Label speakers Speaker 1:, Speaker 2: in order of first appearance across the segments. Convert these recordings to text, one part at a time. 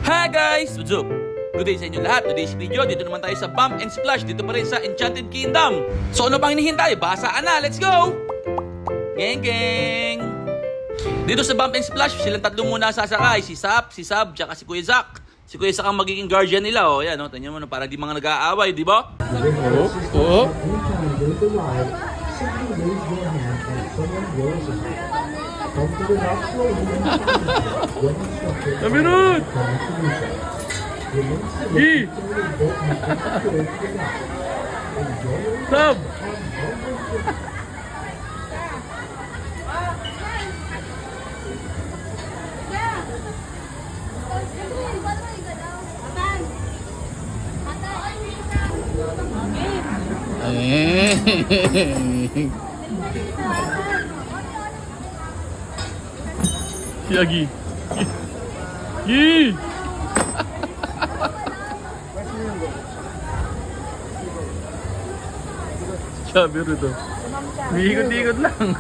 Speaker 1: Hi guys! What's up? Good day sa inyo lahat. Today's video, dito naman tayo sa Bump and Splash. Dito pa rin sa Enchanted Kingdom. So ano pang hinihintay? Basaan na! Let's go! Gang gang! Dito sa Bump and Splash, silang tatlo muna sasakay. Si Sap, si Sab, tsaka si Kuya Zach. Si Kuya Zach ang magiging guardian nila. O, yan o. Tanyan mo na para di mga nag-aaway, di ba? Oo. Kamerun! Gi! Sab! Gi! Gi! Sabi rin ito. Ikot-ikot lang.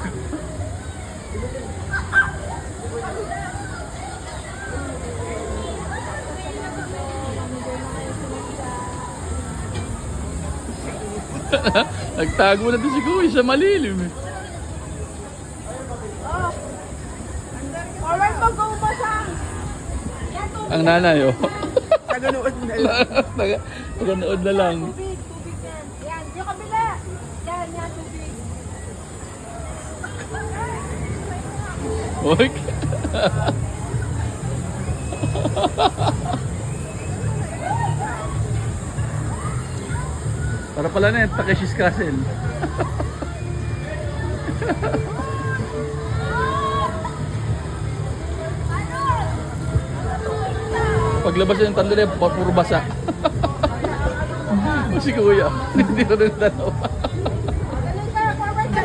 Speaker 1: Nagtago na ito si Kuya sa malilim eh.
Speaker 2: Alright, mag-uubasang!
Speaker 1: Ang nanay oh.
Speaker 2: Taganood na lang.
Speaker 1: Taganood na lang.
Speaker 2: Tubig yan. Yan, yung kabila. Yan, tubig.
Speaker 1: Oy. Para pala na yung Takeshi's Castle. Paglabas yung tanda na puro basa. Si Kuya, hindi ko rin tanaw.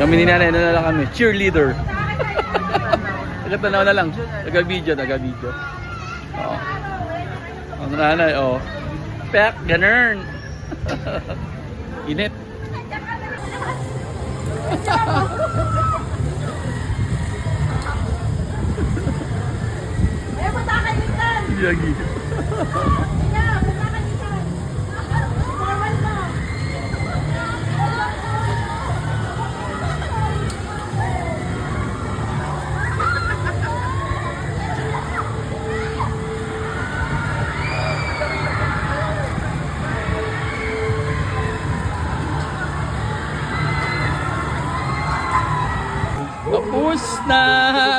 Speaker 1: Kami ni nanay, na lang kami, cheerleader. Nagtanaw na lang, nag-video. Oo. Ang nanay, oh. Pek, ganun. Init.
Speaker 2: Eh, punta ka dito!
Speaker 1: Yagi.
Speaker 2: Yeah, punta ka dito! Forward mo!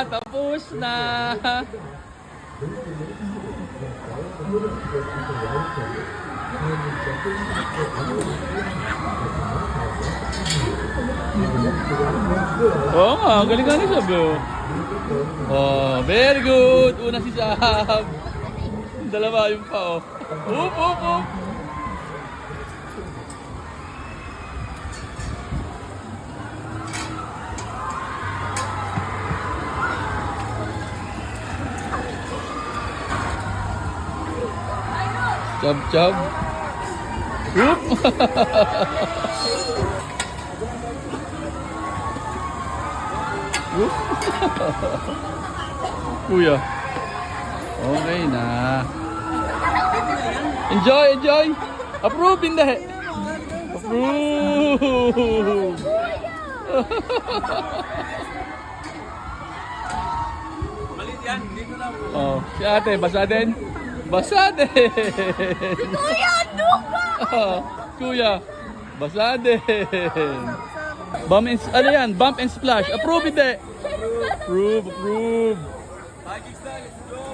Speaker 1: Tapos na. Oo nga, galing ni Sab. Oh, very good. Una si Sab. Dalawa yung pa oh. Up. Chab. Whoop! Whoop! Kuya. Okay na. Enjoy! Approve, hindi. Approve! Malit yan, dito lang. Oh, si ate, basa din. Basa din!
Speaker 2: Kuya, duga!
Speaker 1: Kuya, basa din! Ano yan? Bump and Splash. Approve hindi? Approve! Magic style, let's go!